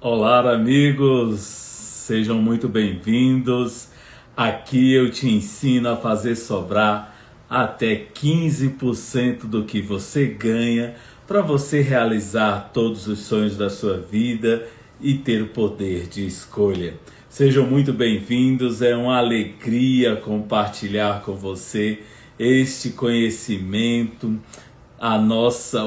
Olá, amigos! Sejam muito bem-vindos. Aqui eu te ensino a fazer sobrar até 15% do que você ganha para você realizar todos os sonhos da sua vida e ter o poder de escolha. Sejam muito bem-vindos, é uma alegria compartilhar com você este conhecimento.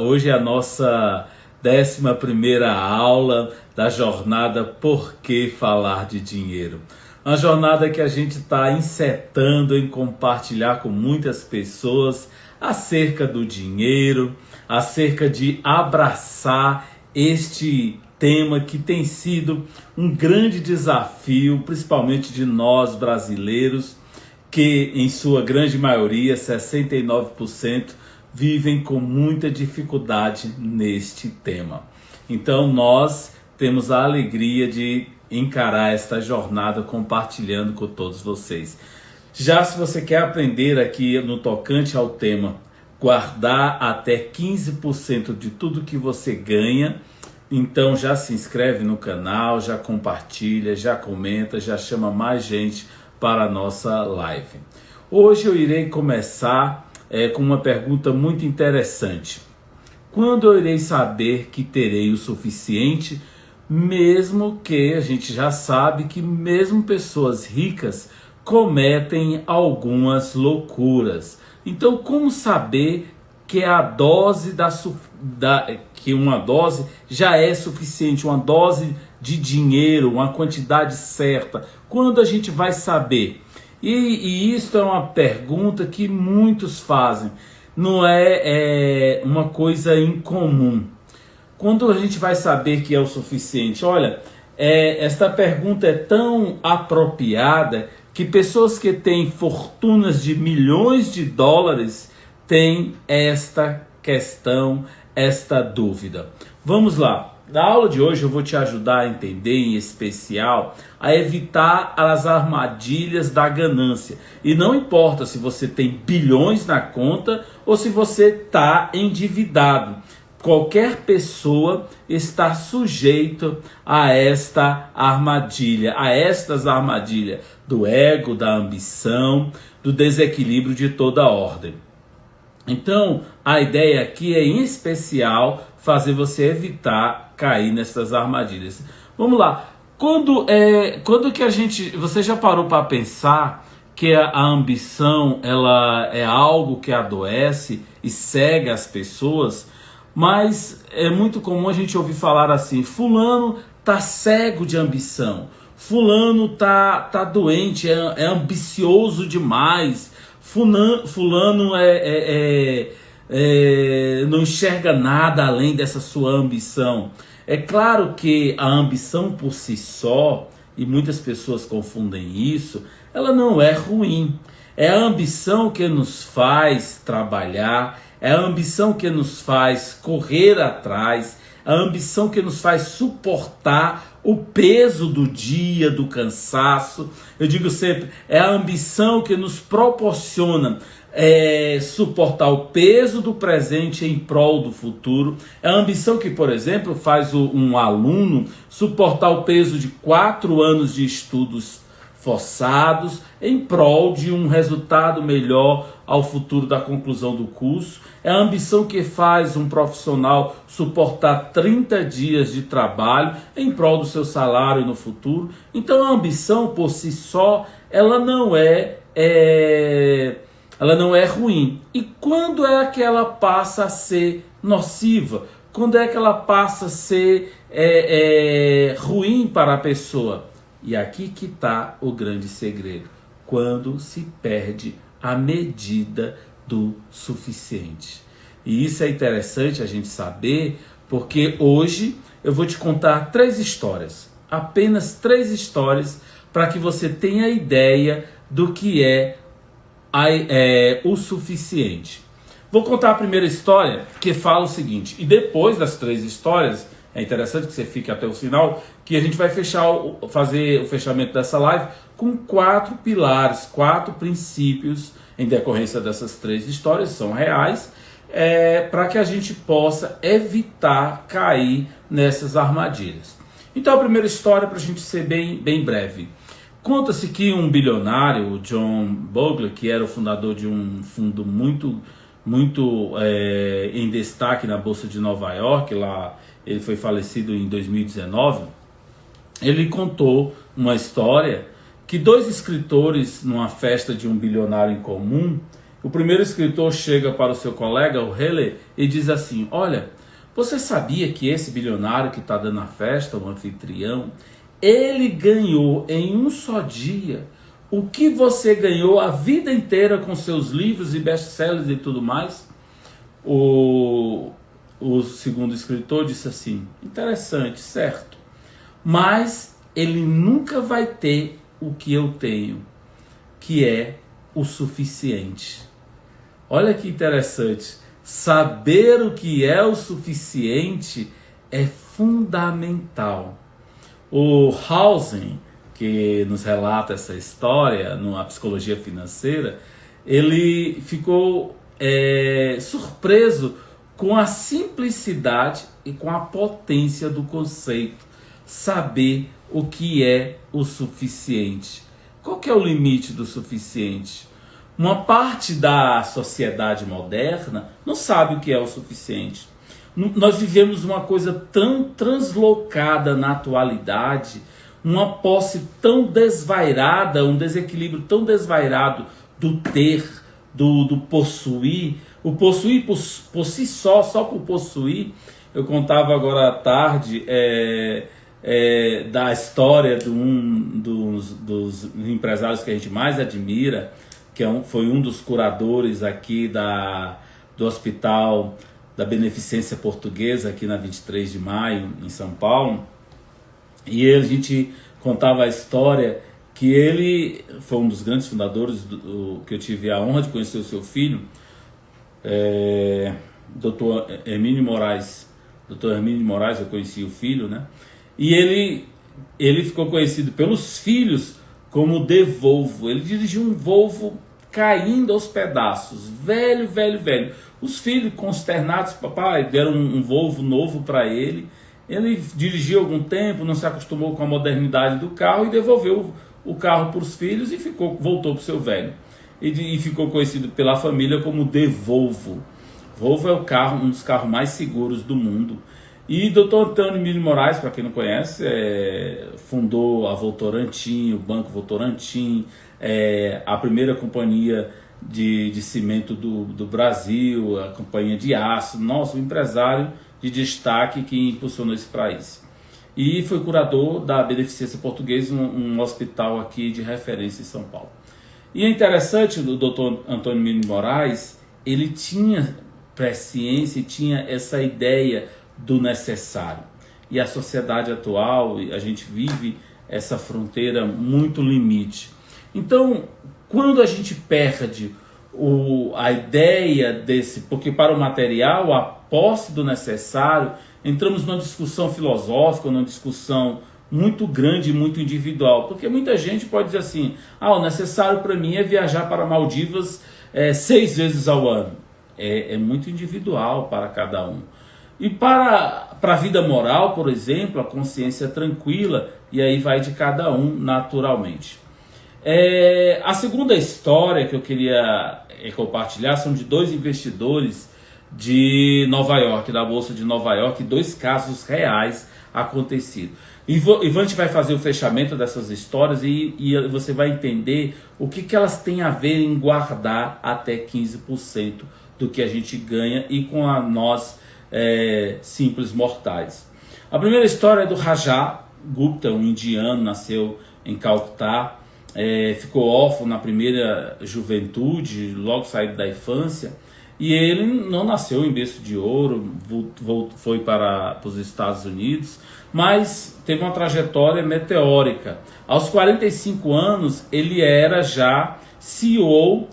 Hoje é a nossa 11ª aula da jornada Por que Falar de Dinheiro? Uma jornada que a gente está incitando em compartilhar com muitas pessoas acerca do dinheiro, acerca de abraçar este tema que tem sido um grande desafio, principalmente de nós brasileiros, que em sua grande maioria, 69%, vivem com muita dificuldade neste tema. Então nós temos a alegria de encarar esta jornada compartilhando com todos vocês. Já se você quer aprender aqui no tocante ao tema, guardar até 15% de tudo que você ganha, então já se inscreve no canal, já compartilha, já comenta, já chama mais gente para a nossa live. Hoje eu irei começar com uma pergunta muito interessante. Quando eu irei saber que terei o suficiente, mesmo que a gente já sabe que mesmo pessoas ricas cometem algumas loucuras. Então, como saber que a dose que uma dose já é suficiente, uma dose de dinheiro, uma quantidade certa? Quando a gente vai saber? E isso é uma pergunta que muitos fazem, não é uma coisa incomum. Quando a gente vai saber que é o suficiente? Olha, esta pergunta é tão apropriada que pessoas que têm fortunas de milhões de dólares têm esta questão, esta dúvida. Vamos lá. Na aula de hoje eu vou te ajudar a entender, em especial, a evitar as armadilhas da ganância. E não importa se você tem bilhões na conta ou se você está endividado. Qualquer pessoa está sujeita a esta armadilha, a estas armadilhas do ego, da ambição, do desequilíbrio de toda ordem. Então, a ideia aqui é, em especial, fazer você evitar cair nessas armadilhas. Vamos lá. Quando que você já parou para pensar que a ambição ela é algo que adoece e cega as pessoas? Mas é muito comum a gente ouvir falar assim: fulano tá cego de ambição, fulano tá doente, é ambicioso demais, fulano não enxerga nada além dessa sua ambição. É claro que a ambição por si só, e muitas pessoas confundem isso, ela não é ruim. É a ambição que nos faz trabalhar, é a ambição que nos faz correr atrás, a ambição que nos faz suportar o peso do dia, do cansaço. Eu digo sempre, é a ambição que nos proporciona suportar o peso do presente em prol do futuro. É a ambição que, por exemplo, faz um aluno suportar o peso de 4 anos de estudos forçados em prol de um resultado melhor ao futuro da conclusão do curso. É a ambição que faz um profissional suportar 30 dias de trabalho em prol do seu salário no futuro. Então a ambição por si só, ela não é ruim. E quando é que ela passa a ser nociva? Quando é que ela passa a ser ruim para a pessoa? E aqui que está o grande segredo. Quando se perde a medida do suficiente. E isso é interessante a gente saber, porque hoje eu vou te contar 3 histórias. Apenas 3 histórias para que você tenha ideia do que é o suficiente. Vou contar a primeira história, que fala o seguinte, e depois das 3 histórias, é interessante que você fique até o final, que a gente vai fazer o fechamento dessa live com 4 pilares, 4 princípios, em decorrência dessas 3 histórias, são reais, para que a gente possa evitar cair nessas armadilhas. Então a primeira história, para a gente ser bem breve. Conta-se que um bilionário, o John Bogle, que era o fundador de um fundo muito em destaque na Bolsa de Nova York, lá ele foi falecido em 2019, ele contou uma história que dois escritores, numa festa de um bilionário em comum, o primeiro escritor chega para o seu colega, o Haley, e diz assim: olha, você sabia que esse bilionário que está dando a festa, o anfitrião, ele ganhou em um só dia o que você ganhou a vida inteira com seus livros e best-sellers e tudo mais? O segundo escritor disse assim: interessante, certo, mas ele nunca vai ter o que eu tenho, que é o suficiente. Olha que interessante, saber o que é o suficiente é fundamental. O Housen, que nos relata essa história na psicologia financeira, ele ficou surpreso com a simplicidade e com a potência do conceito. Saber o que é o suficiente. Qual que é o limite do suficiente? Uma parte da sociedade moderna não sabe o que é o suficiente. Nós vivemos uma coisa tão translocada na atualidade, uma posse tão desvairada, um desequilíbrio tão desvairado do ter, do possuir. O possuir por si só por possuir. Eu contava agora à tarde da história de um dos empresários que a gente mais admira, que foi um dos curadores aqui do Hospital da Beneficência Portuguesa, aqui na 23 de maio, em São Paulo. E a gente contava a história que ele foi um dos grandes fundadores, que eu tive a honra de conhecer o seu filho, Dr. Hermínio Moraes. Dr. Hermínio Moraes, eu conheci o filho, né? E ele ficou conhecido pelos filhos como The Volvo. Ele dirigiu um Volvo caindo aos pedaços, velho. Os filhos, consternados, papai, deram um Volvo novo para ele. Ele dirigiu algum tempo, não se acostumou com a modernidade do carro e devolveu o carro para os filhos e voltou para o seu velho. E ficou conhecido pela família como The Volvo. Volvo é um dos carros mais seguros do mundo. E Dr. Antônio Emílio Moraes, para quem não conhece, fundou a Votorantim, o Banco Votorantim, a primeira companhia de cimento do Brasil, a companhia de aço. Nossa, um empresário de destaque que impulsionou esse país. E foi curador da Beneficência Portuguesa, um hospital aqui de referência em São Paulo. E é interessante, o Dr. Antônio Emílio Moraes, ele tinha presciência e tinha essa ideia do necessário. E a sociedade atual, a gente vive essa fronteira muito limite. Então, quando a gente perde a ideia desse, porque para o material, a posse do necessário, entramos numa discussão filosófica, numa discussão muito grande e muito individual, porque muita gente pode dizer assim: o necessário para mim é viajar para Maldivas 6 vezes ao ano. É muito individual para cada um. E para a vida moral, por exemplo, a consciência tranquila, e aí vai de cada um naturalmente. A segunda história que eu queria compartilhar são de 2 investidores de Nova York, da Bolsa de Nova York, 2 casos reais acontecidos. Ivan, a gente vai fazer o fechamento dessas histórias e você vai entender o que elas têm a ver em guardar até 15% do que a gente ganha e com nós simples mortais. A primeira história é do Rajat Gupta, um indiano, nasceu em Calcutá, ficou órfão na primeira juventude, logo saído da infância, e ele não nasceu em berço de ouro, foi para os Estados Unidos, mas teve uma trajetória meteórica. Aos 45 anos, ele era já CEO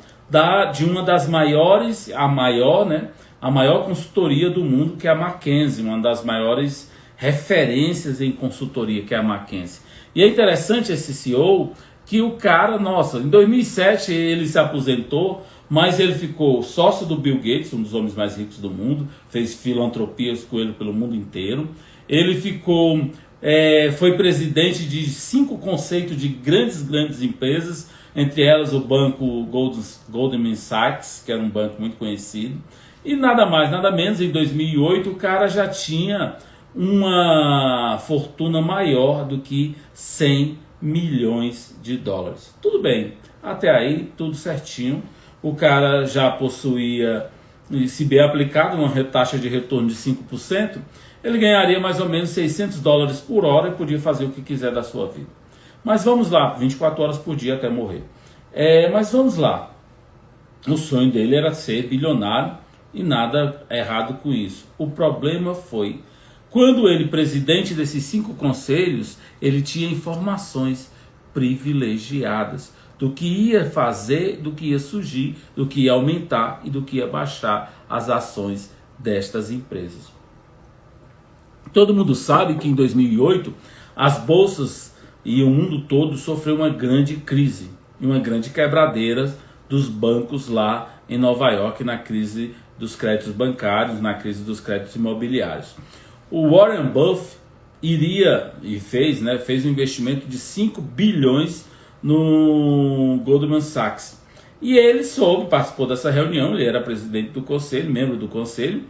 de uma das maiores, a maior consultoria do mundo, que é a McKinsey, uma das maiores referências em consultoria, que é a McKinsey. E é interessante esse CEO, que o cara, em 2007 ele se aposentou, mas ele ficou sócio do Bill Gates, um dos homens mais ricos do mundo, fez filantropias com ele pelo mundo inteiro. Ele ficou Foi presidente de 5 conceitos de grandes empresas, entre elas o banco Goldman Sachs, que era um banco muito conhecido. E nada mais, nada menos, em 2008 o cara já tinha uma fortuna maior do que 100 milhões de dólares. Tudo bem, até aí tudo certinho. O cara já possuía, se bem aplicado, uma taxa de retorno de 5%, ele ganharia mais ou menos 600 dólares por hora e podia fazer o que quiser da sua vida. Mas vamos lá, 24 horas por dia até morrer. Mas vamos lá, o sonho dele era ser bilionário e nada errado com isso. O problema foi, quando ele, presidente desses 5 conselhos, ele tinha informações privilegiadas do que ia fazer, do que ia surgir, do que ia aumentar e do que ia baixar as ações destas empresas. Todo mundo sabe que em 2008 as bolsas e o mundo todo sofreu uma grande crise, uma grande quebradeira dos bancos lá em Nova York, na crise dos créditos bancários, na crise dos créditos imobiliários. O Warren Buffett fez um investimento de 5 bilhões no Goldman Sachs. E ele participou dessa reunião, ele era presidente do conselho, membro do conselho,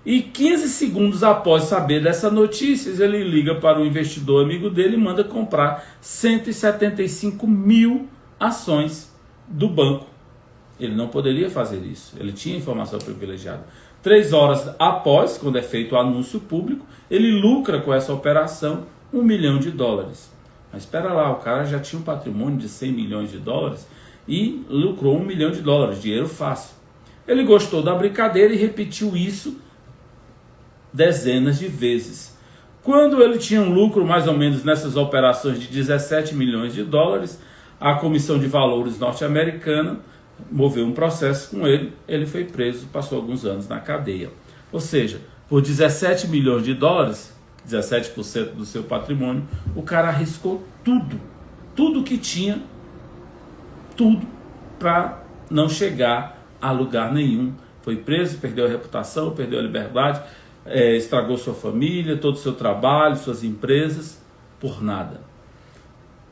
e 15 segundos após saber dessa notícia, ele liga para um investidor amigo dele e manda comprar 175 mil ações do banco. Ele não poderia fazer isso, ele tinha informação privilegiada. 3 horas após, quando é feito o anúncio público, ele lucra com essa operação $1 milhão. Mas espera lá, o cara já tinha um patrimônio de 100 milhões de dólares e lucrou $1 milhão, dinheiro fácil. Ele gostou da brincadeira e repetiu isso dezenas de vezes. Quando ele tinha um lucro mais ou menos nessas operações de 17 milhões de dólares, a Comissão de Valores norte-americana moveu um processo com ele, ele foi preso, passou alguns anos na cadeia. Ou seja, por 17 milhões de dólares, 17% do seu patrimônio, o cara arriscou tudo que tinha, tudo para não chegar a lugar nenhum. Foi preso, perdeu a reputação, perdeu a liberdade, estragou sua família, todo o seu trabalho, suas empresas, por nada.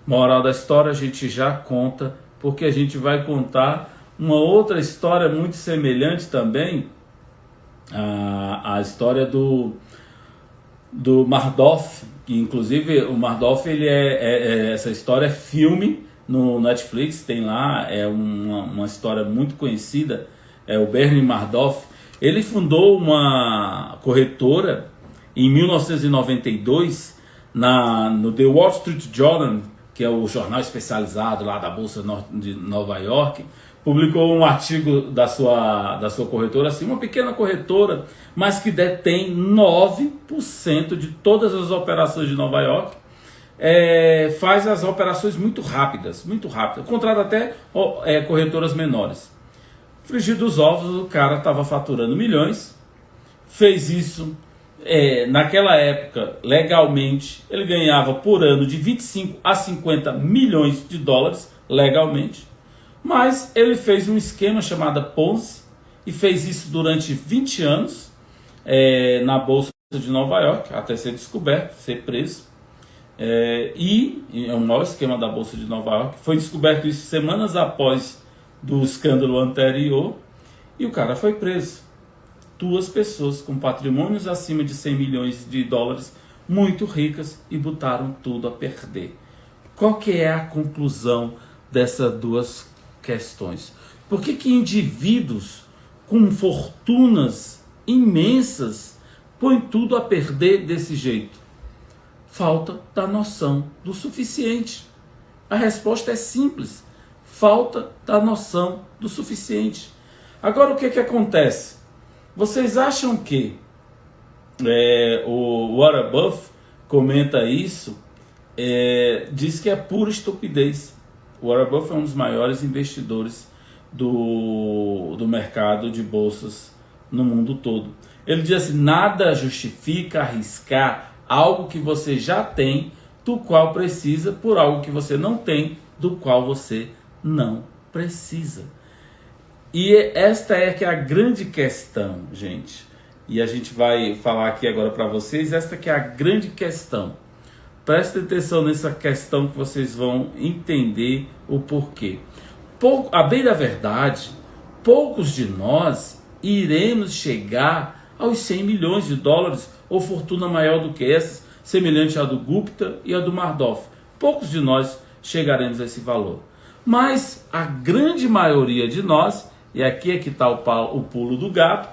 Moral da história a gente já conta, porque a gente vai contar uma outra história muito semelhante também, a história do Madoff, que inclusive o Madoff, essa história é filme no Netflix, tem lá, é uma história muito conhecida, o Bernie Madoff. Ele fundou uma corretora em 1992 no The Wall Street Journal, que é o jornal especializado lá da Bolsa de Nova York. Publicou um artigo da sua corretora, assim, uma pequena corretora, mas que detém 9% de todas as operações de Nova York. Faz as operações muito rápidas, contrata até corretoras menores. Frigir dos ovos, o cara estava faturando milhões, fez isso naquela época legalmente, ele ganhava por ano de 25 a 50 milhões de dólares legalmente. Mas ele fez um esquema chamado Ponzi e fez isso durante 20 anos na Bolsa de Nova York, até ser descoberto, ser preso. E é o maior esquema da Bolsa de Nova York. Foi descoberto isso semanas após do escândalo anterior e o cara foi preso. 2 pessoas com patrimônios acima de 100 milhões de dólares, muito ricas, e botaram tudo a perder. Qual que é a conclusão dessas 2 questões? Por que indivíduos com fortunas imensas põem tudo a perder desse jeito? Falta da noção do suficiente. A resposta é simples. Falta da noção do suficiente. Agora, o que acontece? Vocês acham que o Warren Buffett comenta isso, diz que é pura estupidez. O Warren Buffett é um dos maiores investidores do mercado de bolsas no mundo todo. Ele diz assim: nada justifica arriscar algo que você já tem, do qual precisa, por algo que você não tem, do qual você não precisa. E esta é que é a grande questão, gente. E a gente vai falar aqui agora para vocês, esta que é a grande questão. Prestem atenção nessa questão que vocês vão entender o porquê. A bem da verdade, poucos de nós iremos chegar aos 100 milhões de dólares ou fortuna maior do que essas, semelhante à do Gupta e à do Madoff. Poucos de nós chegaremos a esse valor. Mas a grande maioria de nós, e aqui é que está o pulo do gato,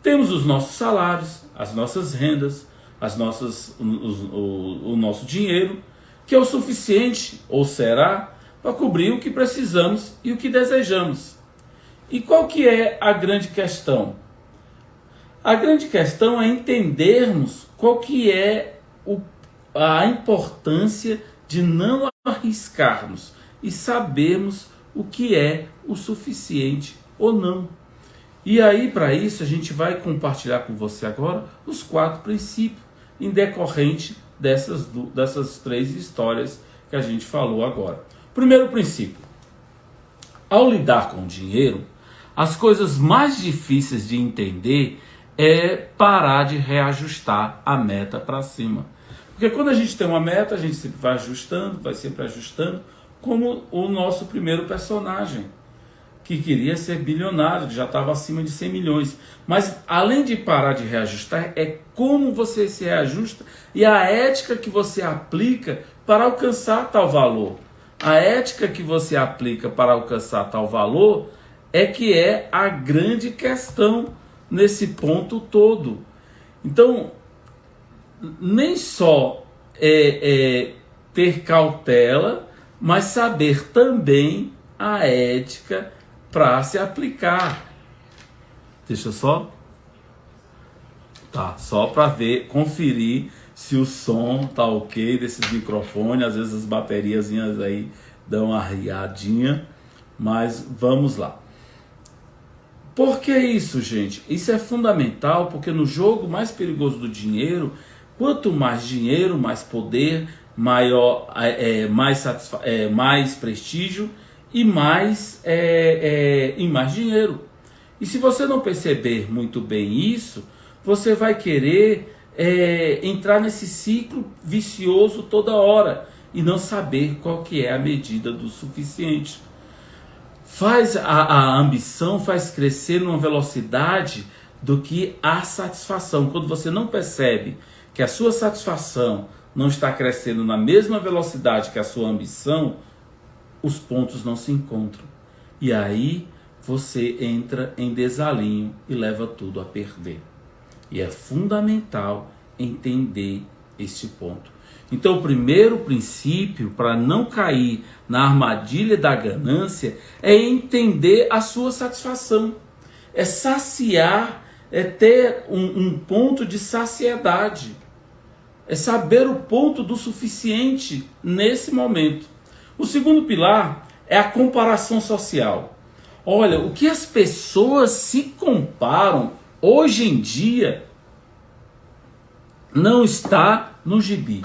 temos os nossos salários, as nossas rendas, o nosso dinheiro, que é o suficiente, ou será, para cobrir o que precisamos e o que desejamos. E qual que é a grande questão? A grande questão é entendermos qual que é a importância de não arriscarmos e sabermos o que é o suficiente ou não. E aí, para isso, a gente vai compartilhar com você agora os 4 princípios em decorrente dessas 3 histórias que a gente falou agora. Primeiro princípio: ao lidar com o dinheiro, as coisas mais difíceis de entender é parar de reajustar a meta para cima. Porque quando a gente tem uma meta, a gente sempre vai sempre ajustando, como o nosso primeiro personagem, que queria ser bilionário, já estava acima de 100 milhões. Mas além de parar de reajustar, é como você se reajusta e a ética que você aplica para alcançar tal valor. A ética que você aplica para alcançar tal valor é que é a grande questão nesse ponto todo. Então, nem só ter cautela, mas saber também a ética para se aplicar. Deixa eu só para conferir se o som tá ok desses microfones. Às vezes as bateriazinhas aí dão uma riadinha, mas vamos lá. Por que isso, gente? Isso é fundamental, porque no jogo mais perigoso do dinheiro, quanto mais dinheiro, mais poder, mais prestígio e mais dinheiro. E se você não perceber muito bem isso, você vai querer entrar nesse ciclo vicioso toda hora e não saber qual que é a medida do suficiente. A ambição faz crescer numa velocidade do que a satisfação. Quando você não percebe que a sua satisfação não está crescendo na mesma velocidade que a sua ambição, os pontos não se encontram. E aí você entra em desalinho e leva tudo a perder. E é fundamental entender este ponto. Então, o primeiro princípio para não cair na armadilha da ganância é entender a sua satisfação. É saciar, é ter um ponto de saciedade. É saber o ponto do suficiente nesse momento. O segundo pilar é a comparação social. Olha, o que as pessoas se comparam hoje em dia não está no gibi.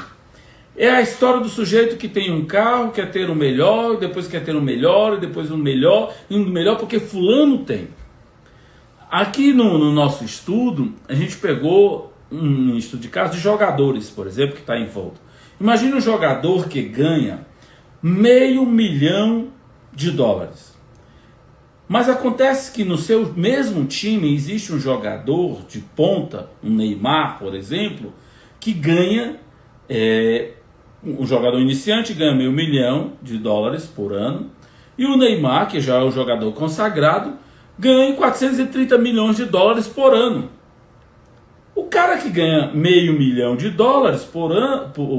É a história do sujeito que tem um carro, quer ter o melhor, depois quer ter o melhor, e depois o melhor, e o melhor porque fulano tem. Aqui no nosso estudo, a gente pegou um estudo de caso de jogadores, por exemplo, que está em volta. Imagine um jogador que ganha $500 milhão. Mas acontece que no seu mesmo time existe um jogador de ponta, um Neymar, por exemplo, que ganha, um jogador iniciante ganha $500 milhão por ano, e o Neymar, que já é um jogador consagrado, ganha $430 milhões por ano. O cara que ganha $500 milhão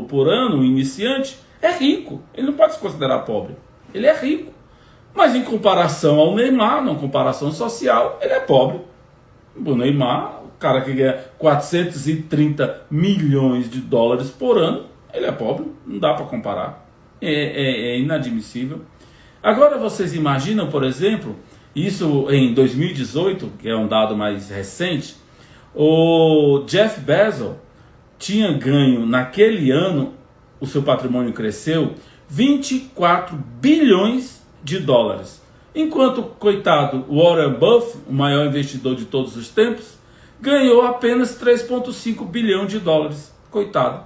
por ano, o iniciante, é rico. Ele não pode se considerar pobre. Ele é rico. Mas em comparação ao Neymar, numa comparação social, ele é pobre. O Neymar, o cara que ganha $430 milhões por ano, ele é pobre. Não dá para comparar. É inadmissível. Agora vocês imaginam, por exemplo, isso em 2018, que é um dado mais recente, o Jeff Bezos tinha ganho naquele ano, o seu patrimônio cresceu 24 bilhões de dólares. Enquanto, coitado, Warren Buffett, o maior investidor de todos os tempos, ganhou apenas 3,5 bilhão de dólares. Coitado.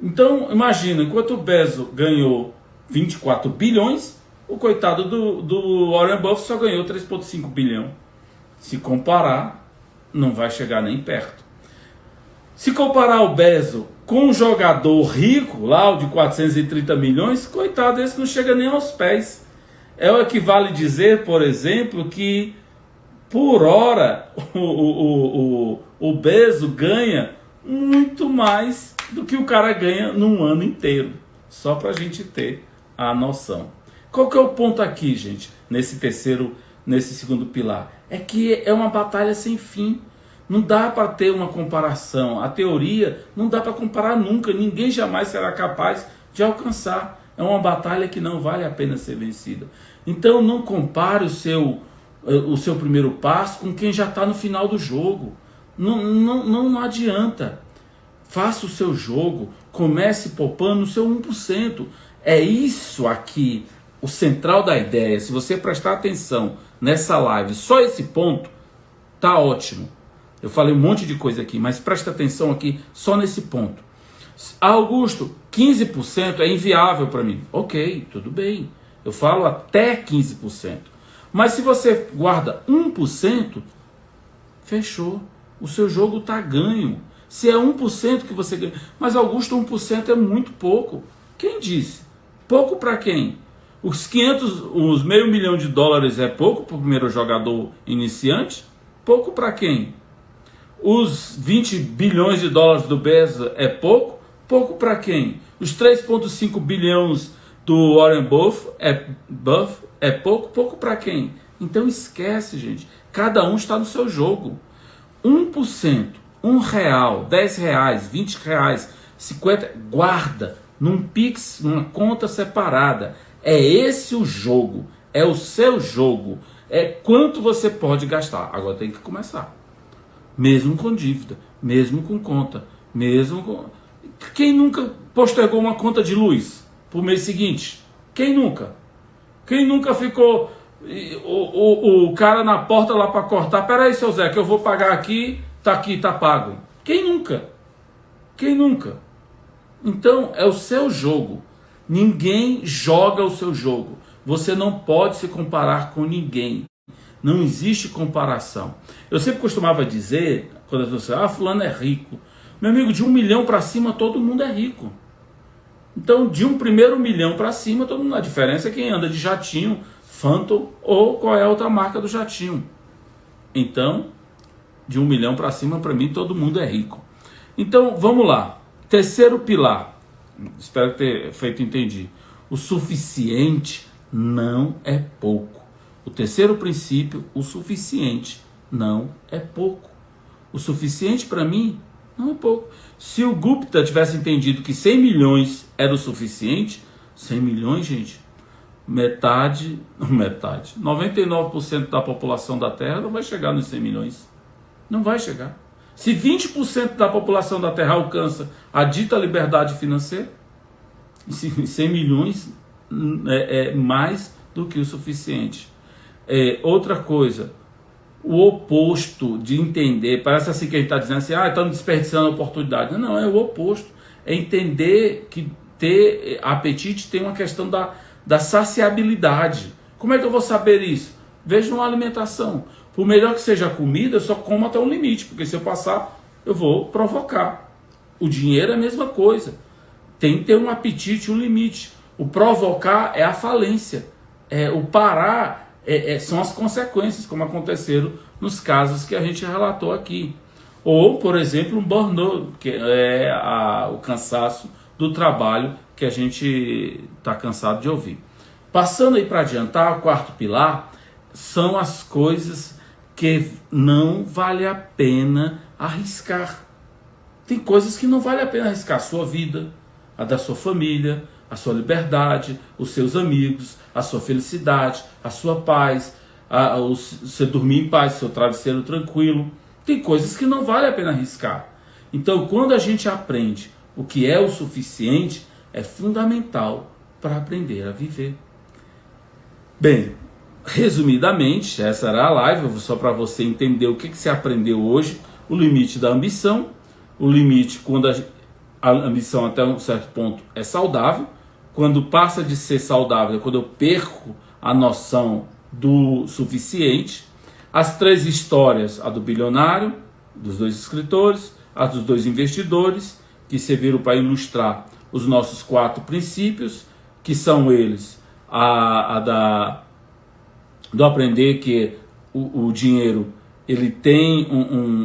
Então, imagina, enquanto o Bezos ganhou 24 bilhões, o coitado do Warren Buffett só ganhou 3,5 bilhão. Se comparar, não vai chegar nem perto. Se comparar o Bezos com um jogador rico, lá o de 430 milhões, coitado, esse não chega nem aos pés. É o equivale dizer, por exemplo, que por hora o Bezos ganha muito mais do que o cara ganha num ano inteiro. Só para a gente ter a noção. Qual que é o ponto aqui, gente, nesse segundo pilar? É que é uma batalha sem fim. Não dá para ter uma comparação. A teoria não dá para comparar nunca. Ninguém jamais será capaz de alcançar. É uma batalha que não vale a pena ser vencida. Então não compare o seu primeiro passo com quem já está no final do jogo. Não adianta. Faça o seu jogo, comece poupando o seu 1%. É isso aqui, o central da ideia. Se você prestar atenção nessa live, só esse ponto, tá ótimo. Eu falei um monte de coisa aqui, mas presta atenção aqui só nesse ponto. Augusto, 15% é inviável para mim. Ok, tudo bem. Eu falo até 15%. Mas se você guarda 1%, fechou. O seu jogo está ganho. Se é 1% que você ganha. Mas, Augusto, 1% é muito pouco. Quem disse? Pouco para quem? Os meio milhão de dólares é pouco para o primeiro jogador iniciante? Pouco para quem? Os 20 bilhões de dólares do Bezos é pouco? Pouco para quem? Os 3,5 bilhões do Warren Buffett é pouco? Pouco para quem? Então esquece, gente. Cada um está no seu jogo. 1%, R$1, R$10, R$20, 50, guarda num Pix, numa conta separada. É esse o jogo, é o seu jogo, é quanto você pode gastar. Agora tem que começar. Mesmo com dívida, mesmo com conta, mesmo com... Quem nunca postergou uma conta de luz para o mês seguinte? Quem nunca? Quem nunca ficou o cara na porta lá para cortar? Peraí, seu Zé, que eu vou pagar aqui, tá pago. Quem nunca? Quem nunca? Então é o seu jogo. Ninguém joga o seu jogo. Você não pode se comparar com ninguém. Não existe comparação. Eu sempre costumava dizer, quando eu disse, fulano é rico. Meu amigo, de 1 milhão para cima todo mundo é rico. Então, de um primeiro milhão para cima, todo mundo. A diferença é quem anda de jatinho, Phantom ou qual é a outra marca do jatinho. Então, de 1 milhão para cima, para mim, todo mundo é rico. Então, vamos lá. Terceiro pilar. Espero ter feito entender. O suficiente não é pouco. O terceiro princípio, o suficiente não é pouco. O suficiente para mim não é pouco. Se o Gupta tivesse entendido que 100 milhões era o suficiente, 100 milhões, gente, metade, 99% da população da Terra não vai chegar nos 100 milhões. Não vai chegar. Se 20% da população da Terra alcança a dita liberdade financeira, 100 milhões é mais do que o suficiente. Outra coisa, o oposto de entender, parece assim que a gente está dizendo assim, estamos desperdiçando a oportunidade. Não, é o oposto. É entender que ter apetite tem uma questão da saciabilidade. Como é que eu vou saber isso? Veja uma alimentação. Por melhor que seja a comida, eu só como até um limite, porque se eu passar, eu vou provocar. O dinheiro é a mesma coisa. Tem que ter um apetite, um limite. O provocar é a falência. O parar são as consequências, como aconteceram nos casos que a gente relatou aqui. Ou, por exemplo, um burnout, que é o cansaço do trabalho que a gente está cansado de ouvir. Passando aí para adiantar, o quarto pilar são as coisas que não vale a pena arriscar. Tem coisas que não vale a pena arriscar. A sua vida, a da sua família, a sua liberdade, os seus amigos, a sua felicidade, a sua paz, você dormir em paz, seu travesseiro tranquilo. Tem coisas que não vale a pena arriscar. Então, quando a gente aprende o que é o suficiente, é fundamental para aprender a viver. Bem, resumidamente, essa era a live, só para você entender o que você aprendeu hoje, o limite da ambição, o limite quando a ambição até um certo ponto é saudável. Quando passa de ser saudável, é quando eu perco a noção do suficiente. As 3 histórias, a do bilionário, dos 2 escritores, a dos 2 investidores, que serviram para ilustrar os nossos 4 princípios, que são eles, do aprender que o dinheiro ele tem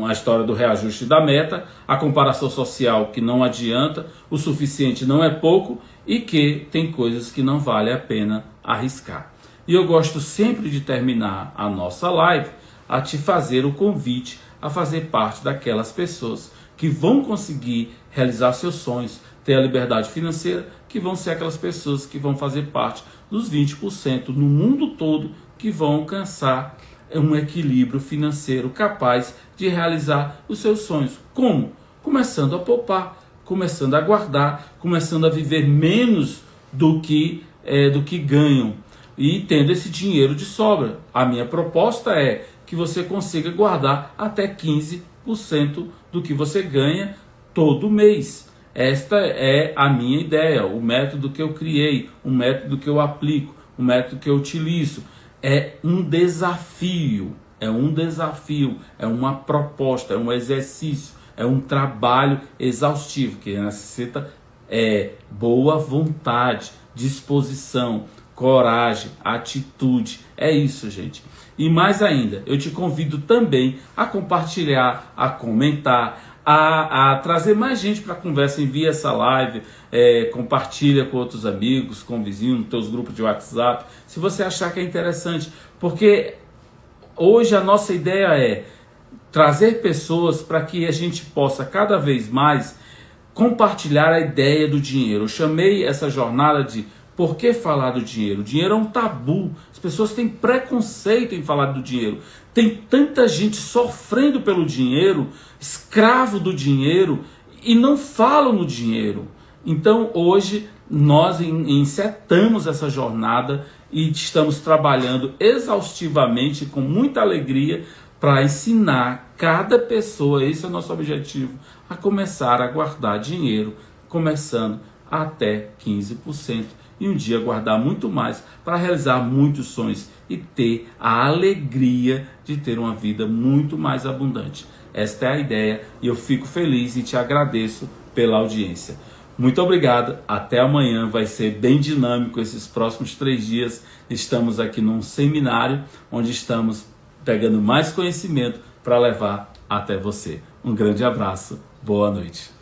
a história do reajuste da meta, a comparação social que não adianta, o suficiente não é pouco e que tem coisas que não vale a pena arriscar. E eu gosto sempre de terminar a nossa live a te fazer o convite a fazer parte daquelas pessoas que vão conseguir realizar seus sonhos, ter a liberdade financeira, que vão ser aquelas pessoas que vão fazer parte dos 20% no mundo todo que vão alcançar um equilíbrio financeiro capaz de realizar os seus sonhos. Como? Começando a poupar, começando a guardar, começando a viver menos do que ganham e tendo esse dinheiro de sobra. A minha proposta é que você consiga guardar até 15% do que você ganha todo mês. Esta é a minha ideia, o método que eu criei, o método que eu aplico, o método que eu utilizo. É um desafio, é uma proposta, é um exercício, é um trabalho exaustivo que necessita boa vontade, disposição, coragem, atitude. É isso, gente. E mais ainda, eu te convido também a compartilhar, a comentar, a trazer mais gente para a conversa. Envia essa live, compartilha com outros amigos, com vizinhos, nos teus grupos de WhatsApp, se você achar que é interessante, porque hoje a nossa ideia é trazer pessoas para que a gente possa cada vez mais compartilhar a ideia do dinheiro. Eu chamei essa jornada de por que falar do dinheiro? O dinheiro é um tabu. As pessoas têm preconceito em falar do dinheiro. Tem tanta gente sofrendo pelo dinheiro, escravo do dinheiro, e não falam no dinheiro. Então hoje nós encerramos essa jornada e estamos trabalhando exaustivamente, com muita alegria, para ensinar cada pessoa, esse é o nosso objetivo, a começar a guardar dinheiro, começando até 15%. E um dia guardar muito mais para realizar muitos sonhos e ter a alegria de ter uma vida muito mais abundante. Esta é a ideia e eu fico feliz e te agradeço pela audiência. Muito obrigado, até amanhã, vai ser bem dinâmico esses próximos 3 dias. Estamos aqui num seminário onde estamos pegando mais conhecimento para levar até você. Um grande abraço, boa noite.